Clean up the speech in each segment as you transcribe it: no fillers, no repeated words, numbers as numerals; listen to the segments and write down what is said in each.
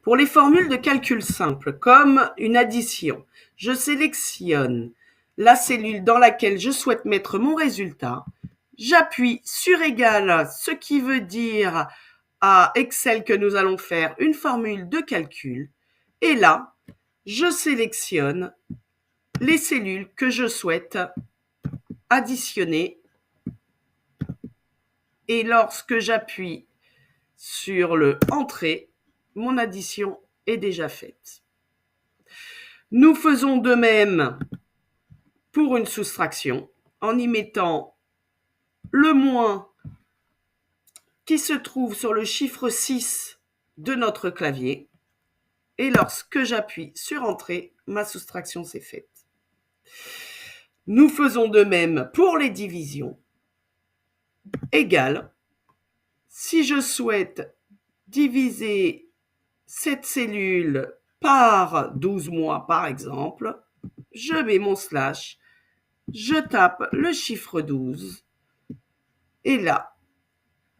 Pour les formules de calcul simples, comme une addition, je sélectionne la cellule dans laquelle je souhaite mettre mon résultat. J'appuie sur égal, ce qui veut dire à Excel que nous allons faire une formule de calcul. Et là, je sélectionne les cellules que je souhaite additionner. Et lorsque j'appuie sur le Entrée, mon addition est déjà faite. Nous faisons de même pour une soustraction en y mettant le moins qui se trouve sur le chiffre 6 de notre clavier. Et lorsque j'appuie sur Entrée, ma soustraction s'est faite. Nous faisons de même pour les divisions. Égal, si je souhaite diviser cette cellule par 12 mois, par exemple, je mets mon slash, je tape le chiffre 12, et là,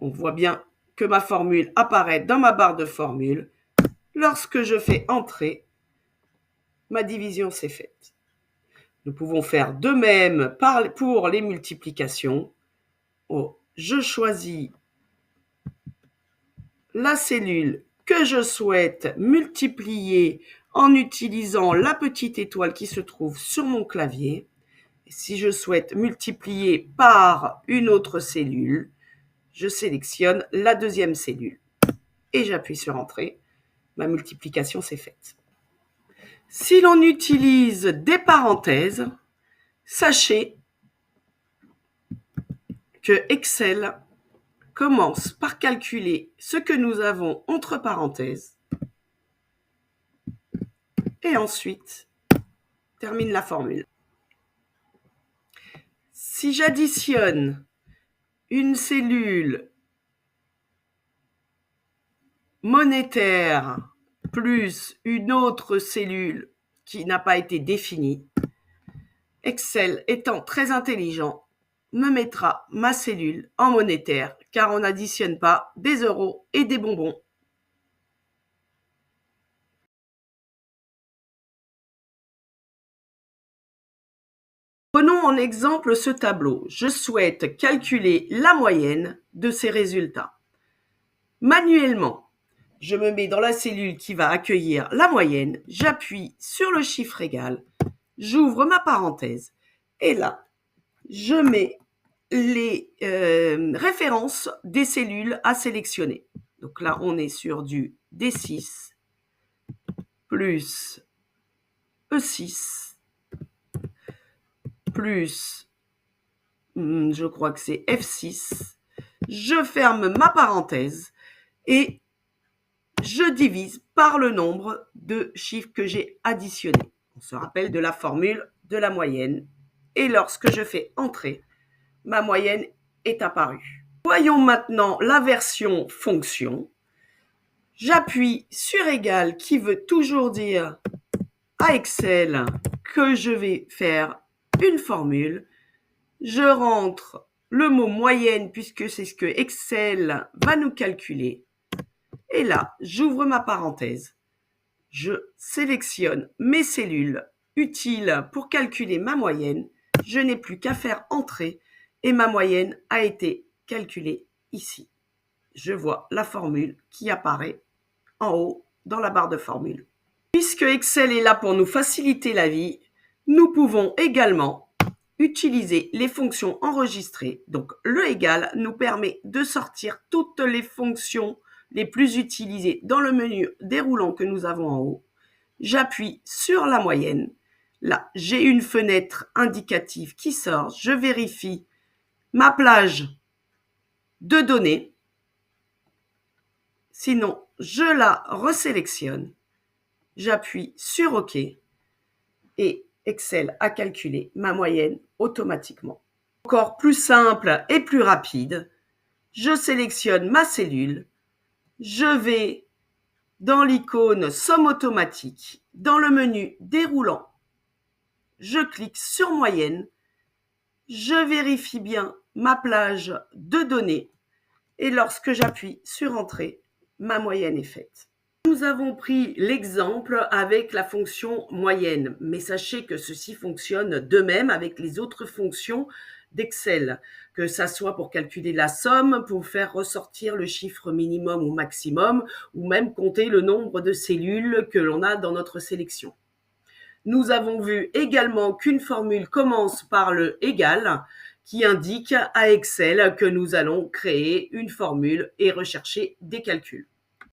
on voit bien que ma formule apparaît dans ma barre de formule. Lorsque je fais Entrée, ma division s'est faite. Nous pouvons faire de même pour les multiplications. Je choisis la cellule que je souhaite multiplier en utilisant la petite étoile qui se trouve sur mon clavier. Si je souhaite multiplier par une autre cellule, je sélectionne la deuxième cellule et j'appuie sur Entrée. Ma multiplication s'est faite. Si l'on utilise des parenthèses, sachez que Excel commence par calculer ce que nous avons entre parenthèses et ensuite termine la formule. Si j'additionne une cellule monétaire plus une autre cellule qui n'a pas été définie, Excel étant très intelligent, me mettra ma cellule en monétaire car on n'additionne pas des euros et des bonbons. Prenons en exemple ce tableau. Je souhaite calculer la moyenne de ces résultats. Manuellement, je me mets dans la cellule qui va accueillir la moyenne, j'appuie sur le chiffre égal, j'ouvre ma parenthèse et là, je mets les références des cellules à sélectionner. Donc là, on est sur du D6 plus E6 plus, je crois que c'est F6. Je ferme ma parenthèse et je divise par le nombre de chiffres que j'ai additionnés. On se rappelle de la formule de la moyenne. Et lorsque je fais Entrée, ma moyenne est apparue. Voyons maintenant la version fonction. J'appuie sur égal qui veut toujours dire à Excel que je vais faire une formule. Je rentre le mot moyenne puisque c'est ce que Excel va nous calculer. Et là, j'ouvre ma parenthèse. Je sélectionne mes cellules utiles pour calculer ma moyenne. Je n'ai plus qu'à faire Entrée et ma moyenne a été calculée ici. Je vois la formule qui apparaît en haut dans la barre de formule. Puisque Excel est là pour nous faciliter la vie, nous pouvons également utiliser les fonctions enregistrées. Donc le égal nous permet de sortir toutes les fonctions les plus utilisées dans le menu déroulant que nous avons en haut. J'appuie sur la moyenne. Là, j'ai une fenêtre indicative qui sort. Je vérifie ma plage de données. Sinon, je la resélectionne. J'appuie sur OK et Excel a calculé ma moyenne automatiquement. Encore plus simple et plus rapide, je sélectionne ma cellule, je vais dans l'icône Somme automatique, dans le menu déroulant, je clique sur Moyenne, je vérifie bien ma plage de données et lorsque j'appuie sur Entrée, ma moyenne est faite. Nous avons pris l'exemple avec la fonction moyenne, mais sachez que ceci fonctionne de même avec les autres fonctions d'Excel, que ça soit pour calculer la somme, pour faire ressortir le chiffre minimum ou maximum, ou même compter le nombre de cellules que l'on a dans notre sélection. Nous avons vu également qu'une formule commence par le égal, qui indique à Excel que nous allons créer une formule et rechercher des calculs.